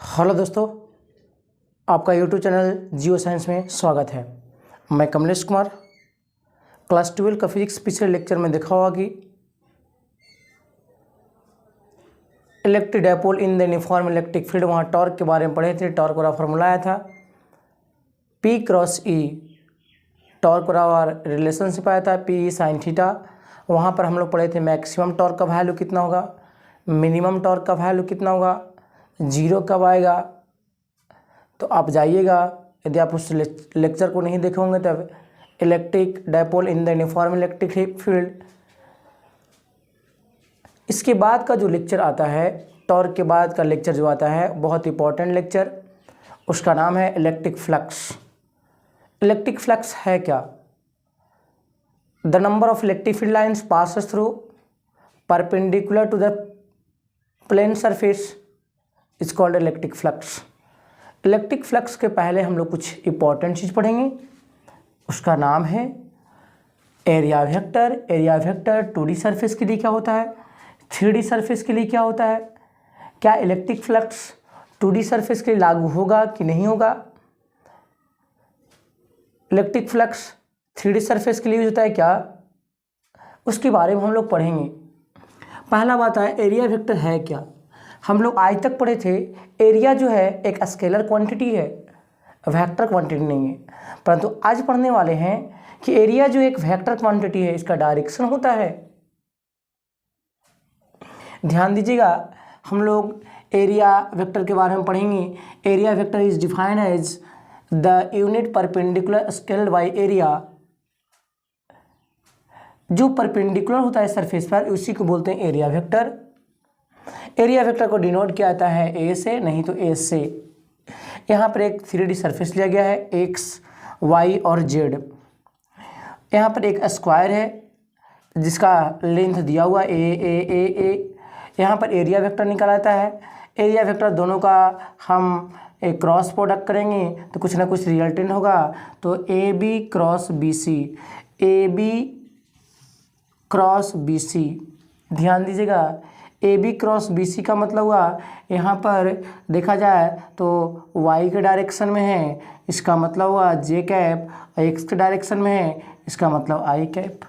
Hello दोस्तों, आपका YouTube channel geo science में स्वागत है। मैं कमलेश कुमार। क्लास 12 का फिजिक्स पिछले लेक्चर में देखा होगा कि electric dipole in the uniform electric field, वहाँ टॉर्क के बारे में पढ़े थे। टॉर्क वाला फॉर्मूला आया था P क्रॉस E, टॉर्क वाला रिलेशनशिप आया था P साइन थीटा। वहाँ पर हम लोग पढ़े थे मैक्सिमम टॉर्क का वैल्यू कितना होगा, मिनिमम टॉर्क का वैल्यू कितना होगा, जीरो कब आएगा। तो आप जाइएगा, यदि आप उस लेक्चर को नहीं देखे होंगे तब electric dipole in the uniform electric field. इसके बाद का जो लेक्चर आता है, टॉर्क के बाद का लेक्चर जो आता है, बहुत इंपॉर्टेंट लेक्चर, उसका नाम है इलेक्ट्रिक फ्लक्स। इलेक्ट्रिक फ्लक्स है क्या? The number of electric field lines passes through perpendicular to the plane surface is called electric flux. Electric flux के पहले हम लोग कुछ इंपॉर्टेंट चीज़ पढ़ेंगे, उसका नाम है area vector. Area vector 2D surface के लिए क्या होता है, 3D सरफेस के लिए क्या होता है, क्या इलेक्ट्रिक फ्लक्स 2D सरफेस के लिए लागू होगा कि नहीं होगा, इलेक्ट्रिक फ्लक्स 3D सरफेस के लिए होता है क्या, उसके बारे में हम लोग पढ़ेंगे। पहला बात है एरिया वेक्टर है क्या। हम लोग आज तक पढ़े थे एरिया जो है एक स्केलर क्वांटिटी है, वेक्टर क्वांटिटी नहीं है। परंतु आज पढ़ने वाले हैं कि एरिया जो एक वेक्टर क्वांटिटी है, इसका डायरेक्शन होता है। ध्यान दीजिएगा, हम लोग एरिया वेक्टर के बारे में पढ़ेंगे। Area vector is defined as the unit perpendicular scaled by area. जो परपेंडिकुलर होता है सरफेस पर, उसी को बोलते हैं एरिया वेक्टर। एरिया वेक्टर को डिनोट किया जाता है ए से, नहीं तो एस से। यहाँ पर एक 3D सरफेस लिया गया है, एक्स, वाई और जेड। यहाँ पर एक स्क्वायर है जिसका लेंथ दिया हुआ ए। यहाँ पर एरिया वेक्टर निकल आता है। एरिया वेक्टर दोनों का हम एक क्रॉस प्रोडक्ट करेंगे तो कुछ ना कुछ रिजल्टेंट होगा। तो A B cross B C, A B cross B C. ध्यान दीजिएगा, A B cross B C का मतलब हुआ, यहाँ पर देखा जाए तो वाई के डायरेक्शन में है, इसका मतलब हुआ जे कैप, और एक्स के डायरेक्शन में है, इसका मतलब आई कैप।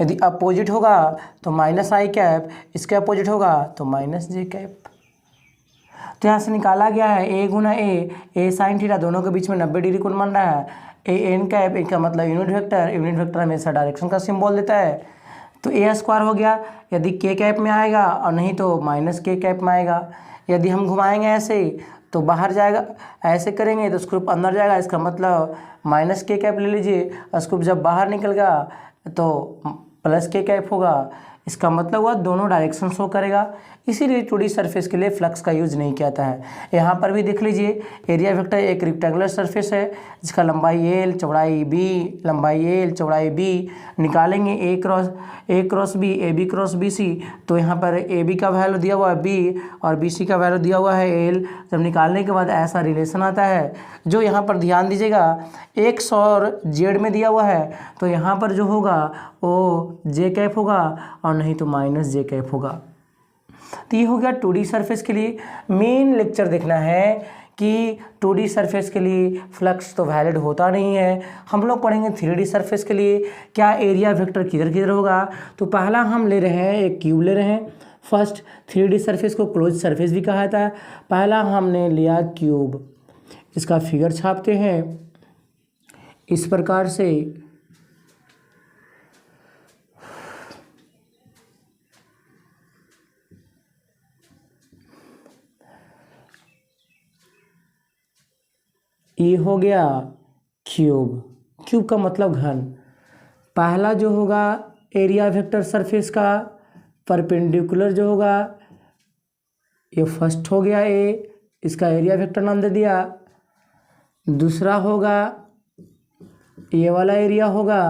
यदि अपोजिट होगा तो माइनस आई कैप, इसके अपोजिट होगा तो माइनस जे कैप। तो यहाँ से निकाला गया है ए गुना ए साइन थीटा, दोनों के बीच में 90 डिग्री कोण बन रहा है। ए एन कैप, इनका मतलब यूनिट वेक्टर। यूनिट वेक्टर हमेशा डायरेक्शन का सिंबल देता है। तो ए स्क्वायर हो गया, यदि के कैप में आएगा, और नहीं तो माइनस के कैप में आएगा। यदि हम घुमाएंगे ऐसे तो बाहर जाएगा, ऐसे करेंगे तो स्क्रूप अंदर जाएगा, इसका मतलब माइनस के कैप ले लीजिए। स्क्रूप जब बाहर निकल गया तो प्लस के कैप होगा, इसका मतलब हुआ दोनों डायरेक्शन शो करेगा। इसीलिए 2D सरफेस के लिए फ्लक्स का यूज नहीं किया जाता है। यहाँ पर भी देख लीजिए, एरिया वेक्टर एक रेक्टेंगुलर सरफेस है जिसका लंबाई एल, चौड़ाई बी, लंबाई एल, चौड़ाई बी। निकालेंगे A cross B, A B cross B C. तो यहाँ पर ए बी का वैल्यू दिया हुआ है बी और बी सी का वैल्यू दिया हुआ है एल। जब निकालने के बाद ऐसा रिलेशन आता है, जो यहाँ पर ध्यान दीजिएगा एक्स और जेड में दिया हुआ है, तो यहाँ पर जो होगा वो जे कैप होगा, और नहीं तो माइनस जे कैप होगा। तो ये हो गया 2D सरफेस के लिए। मेन लेक्चर देखना है कि 2D सरफेस के लिए फ्लक्स तो वैलिड होता नहीं है। हम लोग पढ़ेंगे 3D सरफेस के लिए क्या एरिया वेक्टर किधर किधर होगा। तो पहला हम ले रहे हैं, एक क्यूब ले रहे हैं। फर्स्ट 3D सरफेस को क्लोज सरफेस भी कहा जाता है। पहला हमने लिया क्यूब, इसका फिगर छापते हैं इस प्रकार से। ये हो गया क्यूब। क्यूब का मतलब घन। पहला जो होगा एरिया वेक्टर सरफेस का परपेंडिकुलर जो होगा, ये फर्स्ट हो गया ए, इसका एरिया वेक्टर नाम दे दिया। दूसरा होगा ये वाला एरिया होगा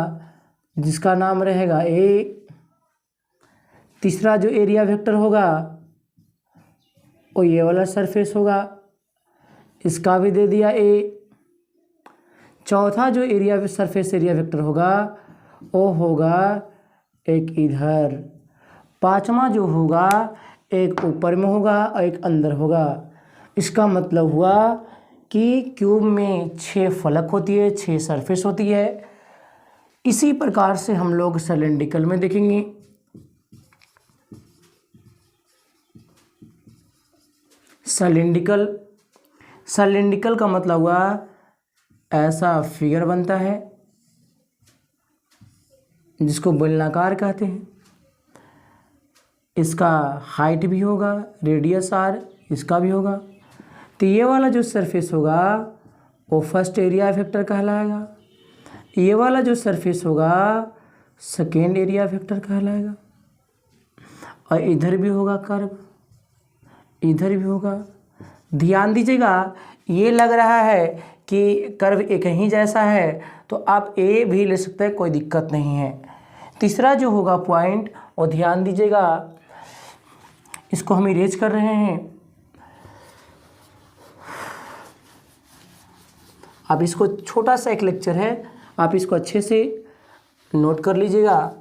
जिसका नाम रहेगा ए। तीसरा जो एरिया वेक्टर होगा वो ये वाला सरफेस होगा, इसका भी दे दिया ए। चौथा जो एरिया सरफेस एरिया वेक्टर होगा वो होगा एक इधर। पांचवा जो होगा एक ऊपर में होगा और एक अंदर होगा। इसका मतलब हुआ कि क्यूब में 6 फलक होती है, 6 सरफेस होती है। इसी प्रकार से हम लोग सिलेंड्रिकल में देखेंगे। सिलेंड्रिकल का मतलब हुआ ऐसा फिगर बनता है जिसको बेलनाकार कहते हैं। इसका हाइट भी होगा, रेडियस आर इसका भी होगा। तो ये वाला जो सरफेस होगा वो फर्स्ट एरिया फैक्टर कहलाएगा, ये वाला जो सरफेस होगा सेकेंड एरिया फैक्टर कहलाएगा। और इधर भी होगा कर्व, इधर भी होगा। ध्यान दीजिएगा, ये लग रहा है कि कर्व एक ही जैसा है तो आप ए भी ले सकते हैं, कोई दिक्कत नहीं है। तीसरा जो होगा पॉइंट, और ध्यान दीजिएगा इसको हम इरेज कर रहे हैं। अब इसको छोटा सा एक लेक्चर है, आप इसको अच्छे से नोट कर लीजिएगा।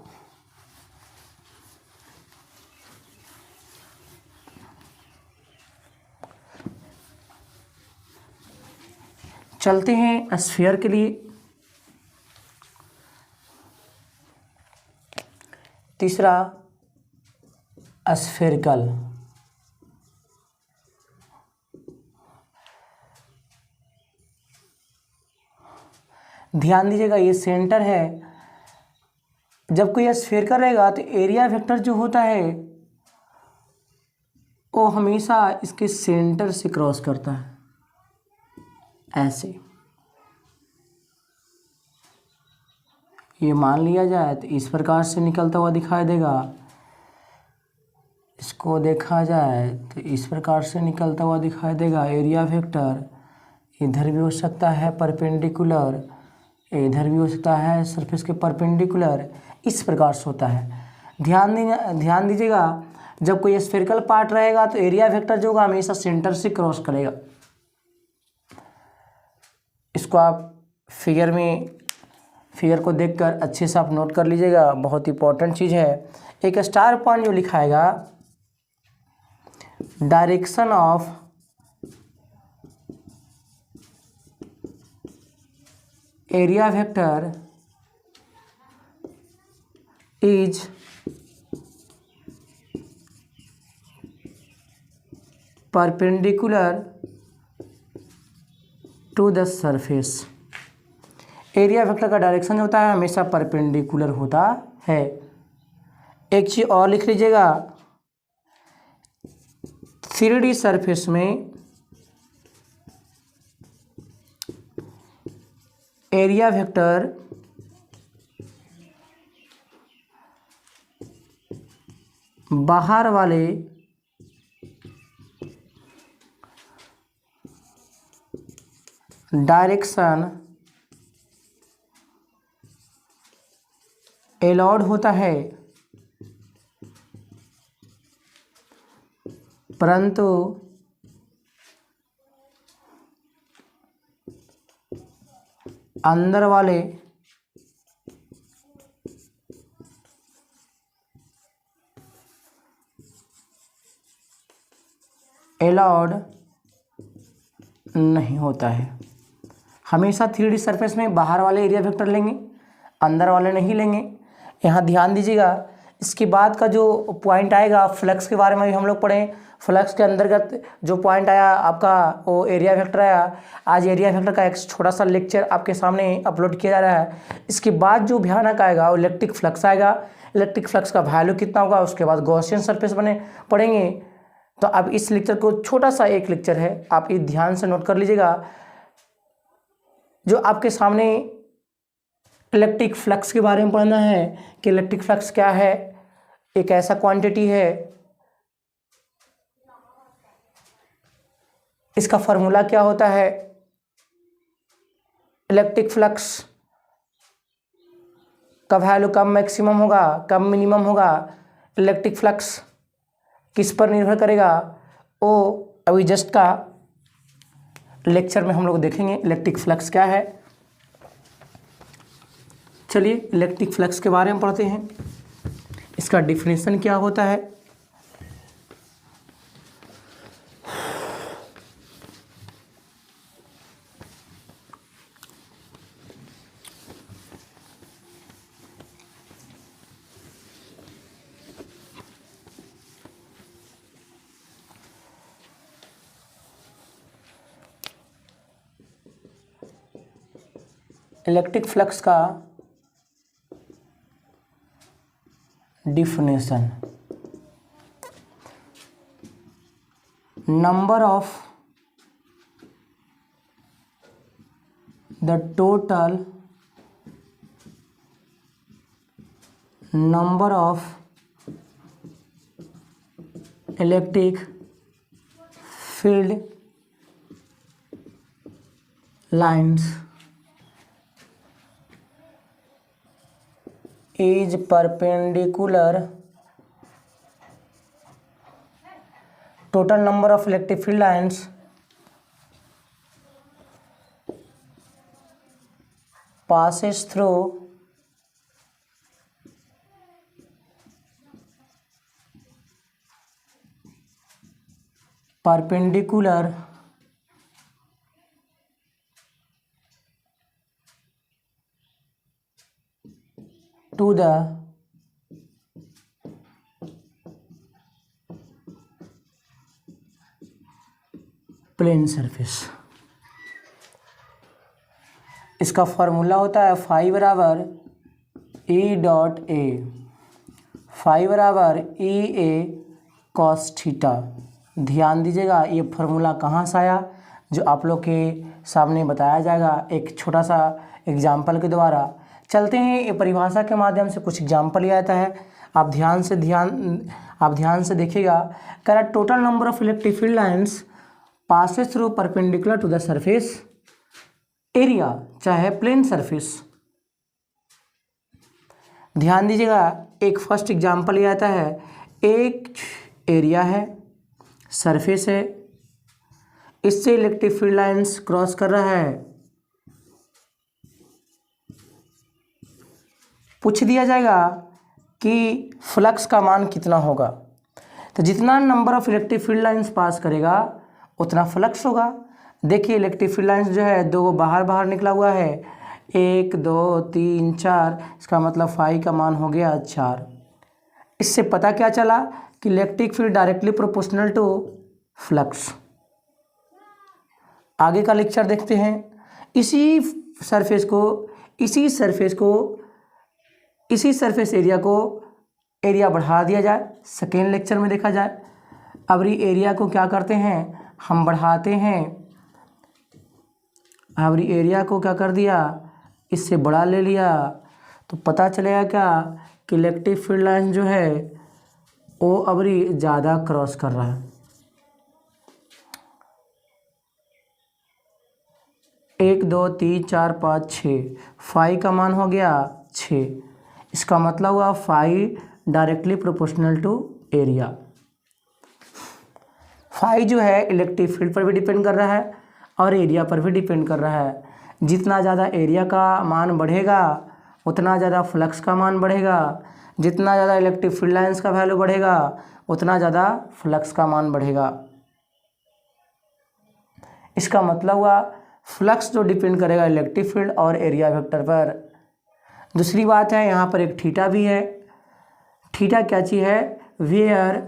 चलते हैं स्फीयर के लिए। तीसरा स्फेरिकल। ध्यान दीजिएगा, ये सेंटर है। जब कोई स्फीयर का रहेगा तो एरिया वेक्टर जो होता है वो हमेशा इसके सेंटर से क्रॉस करता है, ऐसे। ये मान लिया जाए तो इस प्रकार से निकलता हुआ दिखाई देगा। इसको देखा जाए तो इस प्रकार से निकलता हुआ दिखाई देगा एरिया वेक्टर। इधर भी हो सकता है परपेंडिकुलर, इधर भी हो सकता है सरफेस के परपेंडिकुलर, इस प्रकार से होता है। ध्यान दीजिएगा, जब कोई स्फेरिकल पार्ट रहेगा तो एरिया वेक्टर जो होगा हमेशा सेंटर से क्रॉस करेगा। इसको आप फिगर को देखकर अच्छे से आप नोट कर लीजिएगा, बहुत इंपॉर्टेंट चीज़ है। एक स्टार पॉइंट जो लिखाएगा, direction of area vector is perpendicular to the surface. Area vector का डायरेक्शन होता है हमेशा परपेंडिकुलर होता है। एक चीज़ और लिख लीजिएगा, 3D सरफेस में एरिया वेक्टर बाहर वाले डायरेक्शन अलाउड होता है, परंतु अंदर वाले अलाउड नहीं होता है। हमेशा 3D सरफेस में बाहर वाले एरिया वेक्टर लेंगे, अंदर वाले नहीं लेंगे। यहाँ ध्यान दीजिएगा। इसके बाद का जो पॉइंट आएगा, फ्लक्स के बारे में भी हम लोग पढ़ें। फ्लक्स के अंतर्गत जो पॉइंट आया आपका वो एरिया वेक्टर आया। आज एरिया वेक्टर का एक छोटा सा लेक्चर आपके सामने अपलोड किया जा रहा है। इसके बाद जो भयानक आएगा वो इलेक्ट्रिक फ्लक्स आएगा। इलेक्ट्रिक फ्लक्स का वैल्यू कितना होगा, उसके बाद गॉसियन सरफेस पढ़ेंगे। तो अब इस लेक्चर को, छोटा सा एक लेक्चर है, आप ये ध्यान से नोट कर लीजिएगा। जो आपके सामने इलेक्ट्रिक फ्लक्स के बारे में पढ़ना है कि इलेक्ट्रिक फ्लक्स क्या है। एक ऐसा क्वांटिटी है, इसका फॉर्मूला क्या होता है, इलेक्ट्रिक फ्लक्स का वैल्यू कब मैक्सिमम होगा, कब मिनिमम होगा, इलेक्ट्रिक फ्लक्स किस पर निर्भर करेगा, वो अभी जस्ट का लेक्चर में हम लोग देखेंगे इलेक्ट्रिक फ्लक्स क्या है। चलिए इलेक्ट्रिक फ्लक्स के बारे में पढ़ते हैं। इसका डिफिनेशन क्या होता है। इलेक्ट्रिक फ्लक्स का definition, number of the total number of electric field lines is perpendicular total number of electric field lines passes through perpendicular to the plane surface. इसका फॉर्मूला होता है फाई बराबर ई डॉट ए, फाई बराबर ई ए cos theta. ध्यान दीजिएगा ये formula कहाँ से आया, जो आप लोग के सामने बताया जाएगा एक छोटा सा एग्जाम्पल के द्वारा। चलते हैं ये परिभाषा के माध्यम से कुछ एग्जाम्पल लिया जाता है, आप ध्यान से देखिएगा। कह रहा total number of electric field lines passes through perpendicular to the surface area, चाहे प्लेन सरफेस। ध्यान दीजिएगा एक फर्स्ट एग्जाम्पल लिया जाता है, एक एरिया है, सरफेस है, इससे इलेक्ट्रिक फील्ड लाइन्स क्रॉस कर रहा है। पूछ दिया जाएगा कि फ्लक्स का मान कितना होगा, तो जितना number of electric field lines pass करेगा उतना फ्लक्स होगा। देखिए इलेक्ट्रिक फील्ड लाइन्स जो है दो बाहर निकला हुआ है, 1 2 3 4, इसका मतलब फाई का मान हो गया 4। इससे पता क्या चला कि electric field directly proportional to flux. आगे का लेक्चर देखते हैं। इसी सरफेस एरिया बढ़ा दिया जाए, सेकेंड लेक्चर में देखा जाए। अब एरिया को क्या करते हैं हम बढ़ाते हैं, अब एरिया को क्या कर दिया इससे बड़ा ले लिया, तो पता चलेगा क्या कि इलेक्ट्रिक फील्ड लाइन जो है वो अब ज़्यादा क्रॉस कर रहा है। 1 2 3 4 5 6, फाई का मान हो गया 6। इसका मतलब हुआ phi directly proportional to area. Phi जो है इलेक्ट्रिक फील्ड पर भी डिपेंड कर रहा है और एरिया पर भी डिपेंड कर रहा है। जितना ज़्यादा एरिया का मान बढ़ेगा उतना ज़्यादा फ्लक्स का मान बढ़ेगा, जितना ज़्यादा इलेक्ट्रिक फील्ड लाइन्स का वैल्यू बढ़ेगा उतना ज़्यादा फ्लक्स का मान बढ़ेगा। इसका मतलब हुआ फ्लक्स जो डिपेंड करेगा इलेक्ट्रिक फील्ड और एरिया वेक्टर पर। दूसरी बात है यहाँ पर एक थीटा भी है। थीटा क्या चीज़ है, where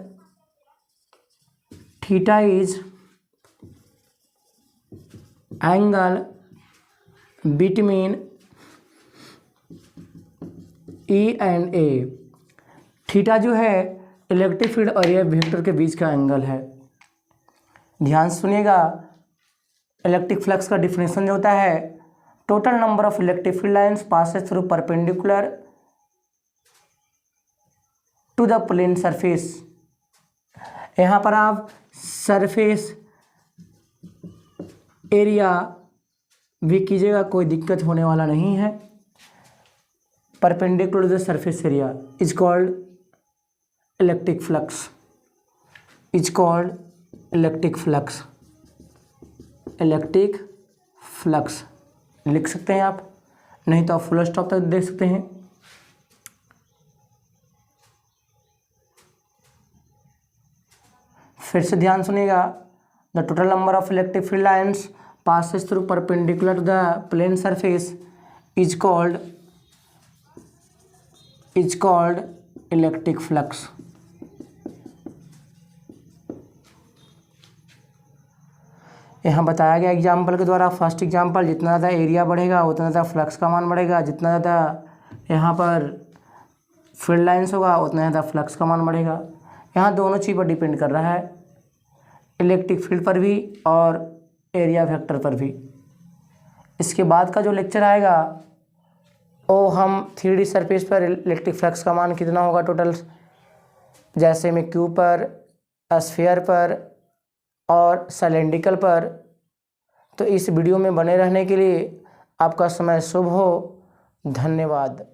theta is angle between E and A. Theta जो है इलेक्ट्रिक फील्ड और एरिया वेक्टर के बीच का एंगल है। ध्यान सुनिएगा, इलेक्ट्रिक फ्लक्स का डिफिनेशन जो होता है total number of electric field lines passes through perpendicular to the plane surface. यहाँ पर आप सरफेस एरिया भी कीजिएगा, कोई दिक्कत होने वाला नहीं है। Perpendicular to the surface area is called electric flux, is called electric flux. Electric flux लिख सकते हैं आप, नहीं तो आप फुल स्टॉप तक देख सकते हैं। फिर से ध्यान सुनिएगा, the total number of electric field lines passes through perpendicular to the plane surface is called electric flux। यहाँ बताया गया एग्जाम्पल के द्वारा। फर्स्ट एग्जाम्पल, जितना ज़्यादा एरिया बढ़ेगा उतना ज़्यादा फ्लक्स का मान बढ़ेगा, जितना ज़्यादा यहाँ पर फील्ड लाइन्स होगा उतना ज़्यादा फ्लक्स का मान बढ़ेगा। यहाँ दोनों चीज़ पर डिपेंड कर रहा है, इलेक्ट्रिक फील्ड पर भी और एरिया वेक्टर पर भी। इसके बाद का जो लेक्चर आएगा वो हम 3D सरफेस पर इलेक्ट्रिक फ्लक्स का मान कितना होगा टोटल, जैसे में क्यूब पर, स्फीयर पर और सिलेंड्रिकल पर। तो इस वीडियो में बने रहने के लिए आपका समय शुभ हो। धन्यवाद।